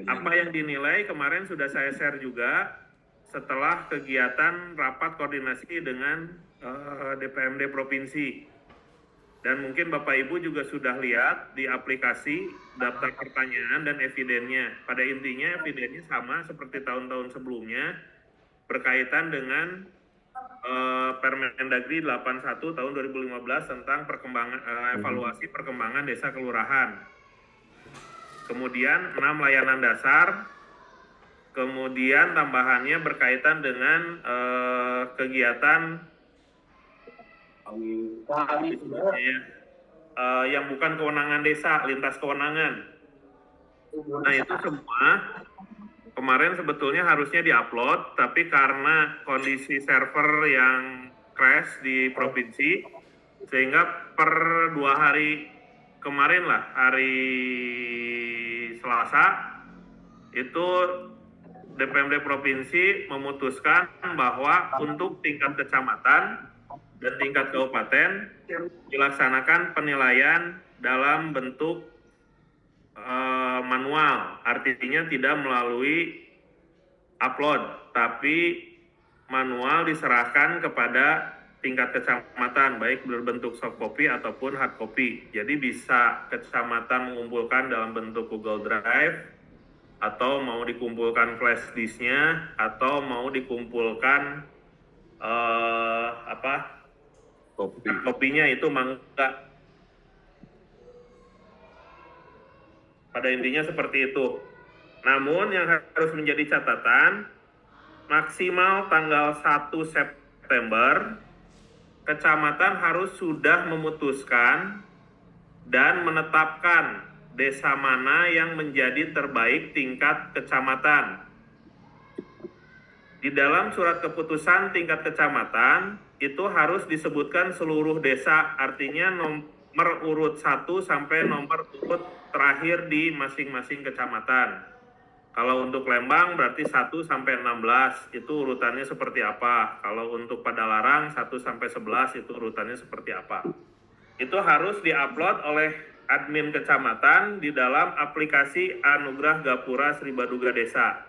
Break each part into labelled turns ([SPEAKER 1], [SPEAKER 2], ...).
[SPEAKER 1] Apa yang dinilai kemarin sudah saya share juga setelah kegiatan rapat koordinasi dengan DPMD Provinsi. Dan mungkin Bapak Ibu juga sudah lihat di aplikasi daftar pertanyaan dan evidennya. Pada intinya evidennya sama seperti tahun-tahun sebelumnya berkaitan dengan Permendagri 81 tahun 2015 tentang evaluasi perkembangan desa kelurahan. Kemudian 6 layanan dasar, kemudian tambahannya berkaitan dengan kegiatan yang bukan kewenangan desa, lintas kewenangan. Nah itu semua kemarin sebetulnya harusnya diupload, tapi karena kondisi server yang crash di provinsi, sehingga per 2 hari kemarin lah, hari Selasa, itu DPMD Provinsi memutuskan bahwa untuk tingkat kecamatan dan tingkat kabupaten dilaksanakan penilaian dalam bentuk manual, artinya tidak melalui upload, tapi manual diserahkan kepada tingkat kecamatan, baik berbentuk soft copy ataupun hard copy. Jadi bisa kecamatan mengumpulkan dalam bentuk Google Drive, atau mau dikumpulkan flash disknya, atau mau dikumpulkan kopinya itu mangga. Pada intinya seperti itu. Namun yang harus menjadi catatan, maksimal tanggal 1 September, kecamatan harus sudah memutuskan dan menetapkan desa mana yang menjadi terbaik tingkat kecamatan. Di dalam surat keputusan tingkat kecamatan, itu harus disebutkan seluruh desa, artinya nomor urut 1 sampai nomor urut terakhir di masing-masing kecamatan. Kalau untuk Lembang berarti 1 sampai 16 itu urutannya seperti apa. Kalau untuk Padalarang 1 sampai 11 itu urutannya seperti apa. Itu harus diupload oleh admin kecamatan di dalam aplikasi Anugerah Gapura Sri Baduga Desa.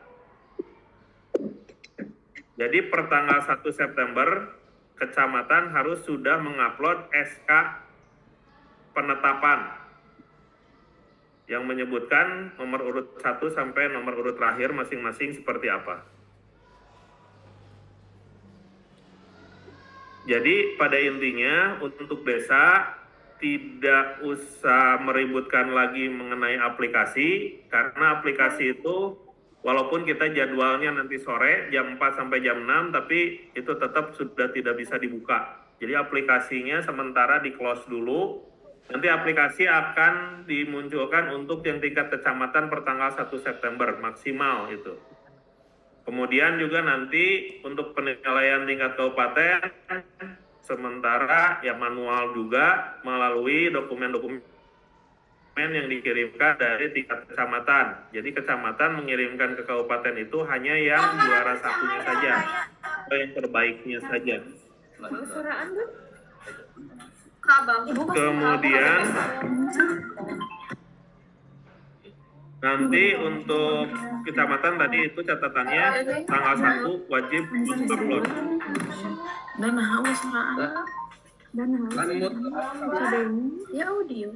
[SPEAKER 1] Jadi per tanggal 1 September, kecamatan harus sudah mengupload SK penetapan yang menyebutkan nomor urut 1 sampai nomor urut terakhir masing-masing seperti apa. Jadi pada intinya untuk desa tidak usah meributkan lagi mengenai aplikasi, karena aplikasi itu walaupun kita jadwalnya nanti sore jam 4 sampai jam 6, tapi itu tetap sudah tidak bisa dibuka. Jadi aplikasinya sementara di close dulu. Nanti aplikasi akan dimunculkan untuk yang tingkat kecamatan per tanggal 1 September maksimal itu. Kemudian juga nanti untuk penilaian tingkat kabupaten sementara ya manual juga melalui dokumen-dokumen yang dikirimkan dari tingkat kecamatan. Jadi kecamatan mengirimkan ke kabupaten itu hanya yang juara satunya saja atau yang terbaiknya saja. Kemudian nanti untuk kecamatan tadi itu catatannya tanggal 1 wajib mengupload.
[SPEAKER 2] Dan haus dan ya audio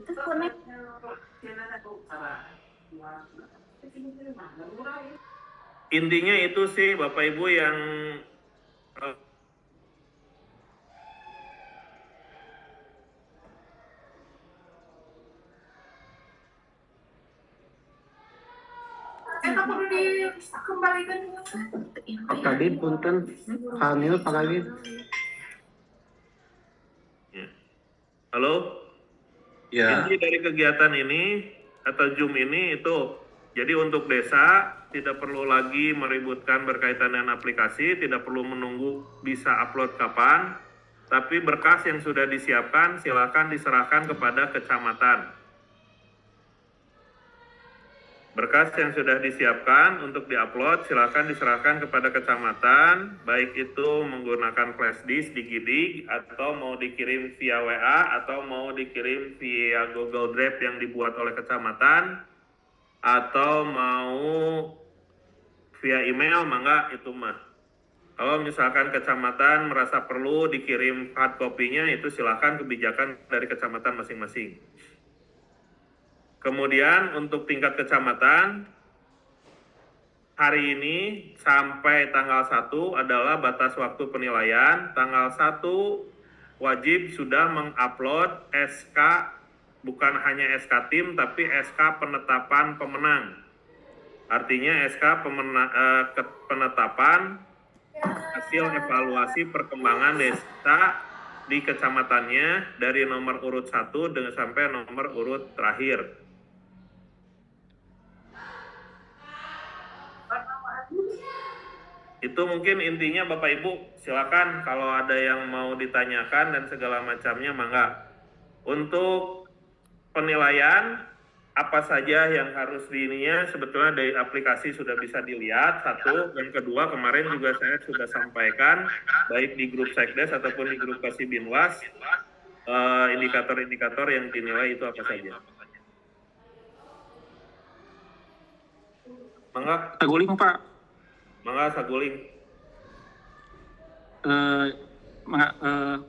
[SPEAKER 1] intinya itu sih Bapak Ibu yang
[SPEAKER 3] perlu dikembalikan
[SPEAKER 4] Pak Kadin, punten Kamil Pak Kadin.
[SPEAKER 1] halo?
[SPEAKER 4] Ya.
[SPEAKER 1] Inti dari kegiatan ini atau Zoom ini itu, jadi untuk desa tidak perlu lagi meributkan berkaitan dengan aplikasi, tidak perlu menunggu bisa upload kapan, tapi berkas yang sudah disiapkan silakan diserahkan kepada kecamatan. Berkas yang sudah disiapkan untuk diupload silakan diserahkan kepada kecamatan, baik itu menggunakan flash disk digidik atau mau dikirim via WA atau mau dikirim via Google Drive yang dibuat oleh kecamatan. atau mau via email, mangga itu mah. Kalau misalkan kecamatan merasa perlu dikirim hard copy-nya, itu silakan, kebijakan dari kecamatan masing-masing. Kemudian untuk tingkat kecamatan, hari ini sampai tanggal 1 adalah batas waktu penilaian. Tanggal 1 wajib sudah mengupload SK, bukan hanya SK tim, tapi SK penetapan pemenang. Artinya SK penetapan hasil evaluasi perkembangan desa di kecamatannya dari nomor urut 1 dengan sampai nomor urut terakhir. Itu mungkin intinya Bapak Ibu, silakan kalau ada yang mau ditanyakan dan segala macamnya mangga. Untuk penilaian apa saja yang harus diininya, sebetulnya dari aplikasi sudah bisa dilihat, satu. Yang kedua, kemarin juga saya sudah sampaikan baik di grup Sekdes ataupun di grup Kasibinwas, indikator-indikator yang dinilai itu apa saja. Mangga
[SPEAKER 3] Saguling Pak,
[SPEAKER 1] saguling.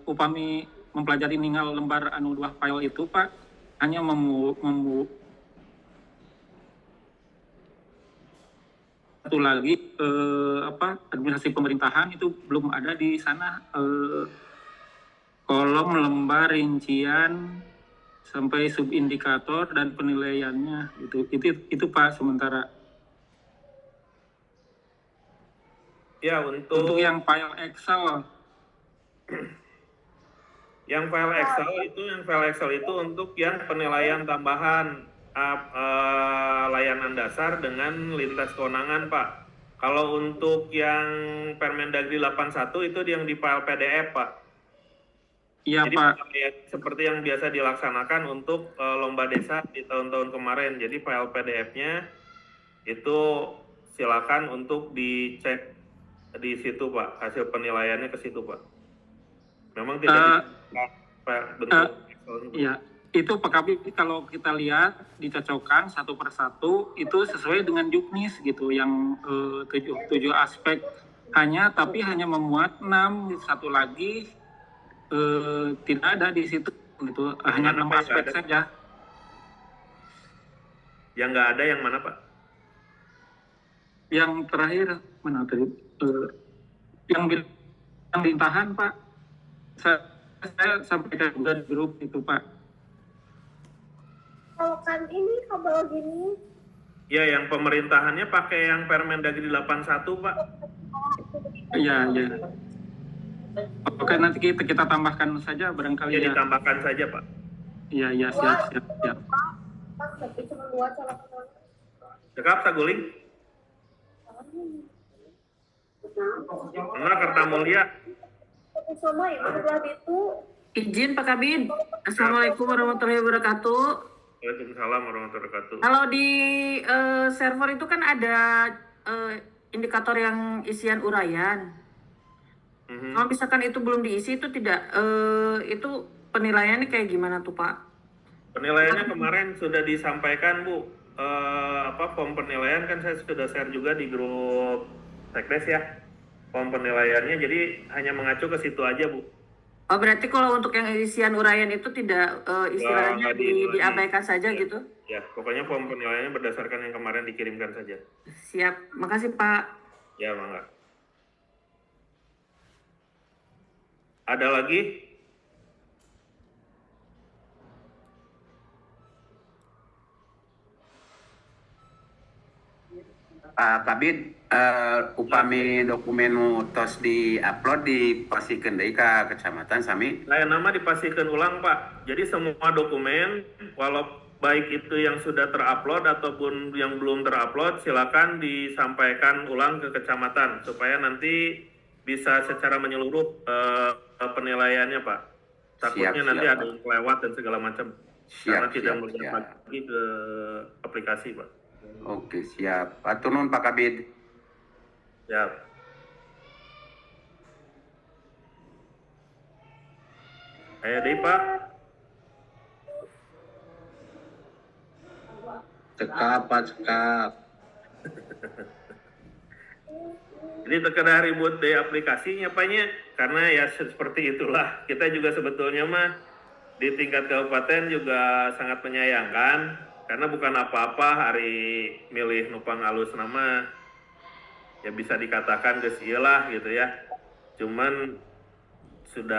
[SPEAKER 3] upami mempelajari ninggal lembar anu 2 file itu Pak, hanya satu lagi administrasi pemerintahan itu belum ada di sana kolom lembar rincian sampai subindikator dan penilaiannya itu Pak sementara.
[SPEAKER 1] Ya,
[SPEAKER 3] Untuk yang file Excel
[SPEAKER 1] itu untuk yang penilaian tambahan layanan dasar dengan lintas kewenangan, Pak. Kalau untuk yang Permendagri 81 itu yang di file PDF, Pak.
[SPEAKER 3] iya
[SPEAKER 1] Jadi
[SPEAKER 3] Pak.
[SPEAKER 1] seperti yang biasa dilaksanakan untuk lomba desa di tahun-tahun kemarin. Jadi file PDF-nya itu silakan untuk dicek di situ, Pak. Hasil penilaiannya ke situ, Pak. Memang tidak bentuk
[SPEAKER 3] ya, itu Pak Kabit kalau kita lihat dicocokkan satu persatu itu sesuai dengan juknis gitu yang 7 aspek tapi hanya memuat 6, satu lagi tidak ada di situ gitu, hanya 6 aspek saja.
[SPEAKER 1] Yang nggak ada yang mana, Pak?
[SPEAKER 3] Yang terakhir mana tadi? Yang lintahan Pak, saya sampaikan juga di grup itu Pak.
[SPEAKER 5] Kalau kan ini kabel gini.
[SPEAKER 1] Ya, yang pemerintahannya pakai yang Permendagri 81, Pak.
[SPEAKER 3] Iya. Oke, nanti kita tambahkan saja barangkali ya.
[SPEAKER 1] Ditambahkan saja, Pak.
[SPEAKER 3] Iya, siap.
[SPEAKER 5] Tapi cuma 2 calon.
[SPEAKER 1] Cekap saguling. Enggak, Kerta Mulia.
[SPEAKER 5] Sama ya, sebelah itu.
[SPEAKER 2] Izin Pak Kabid. Assalamualaikum warahmatullahi wabarakatuh.
[SPEAKER 1] Waalaikumsalam warahmatullahi wabarakatuh.
[SPEAKER 2] Kalau di server itu kan ada indikator yang isian uraian. Kalau misalkan itu belum diisi itu tidak, itu penilaiannya kayak gimana tuh Pak?
[SPEAKER 1] Penilaiannya kemarin sudah disampaikan, Bu. Form penilaian kan saya sudah share juga di grup Sekdes ya. Form penilaiannya, jadi hanya mengacu ke situ aja, Bu.
[SPEAKER 2] Oh, berarti kalau untuk yang isian uraian itu tidak istilahnya diabaikan saja gitu?
[SPEAKER 1] Ya, pokoknya form penilaiannya berdasarkan yang kemarin dikirimkan saja.
[SPEAKER 2] Siap, makasih Pak.
[SPEAKER 1] Ya, mangga. Ada lagi?
[SPEAKER 4] Pak Kabid, upami dokumen tos di-upload dipasikeun deui ka kecamatan sami.
[SPEAKER 1] Lain nama dipastikan ulang, Pak. Jadi semua dokumen, walau baik itu yang sudah terupload ataupun yang belum terupload, silakan disampaikan ulang ke kecamatan supaya nanti bisa secara menyeluruh penilaiannya, Pak. Takutnya nanti ada yang kelewat dan segala macam. Karena tidak melihat lagi ke aplikasi, Pak.
[SPEAKER 4] Oke, siap. Atur nuhun Pak Kabid.
[SPEAKER 1] Siap. Ayo deh, Pak.
[SPEAKER 6] Cekap, Pak, cekap.
[SPEAKER 1] Jadi terkena ribut di aplikasinya Paknya, karena ya seperti itulah. Kita juga sebetulnya mah di tingkat kabupaten juga sangat menyayangkan, karena bukan apa-apa hari milih numpang alus nama, ya bisa dikatakan geus ieu lah gitu ya. Cuman sudah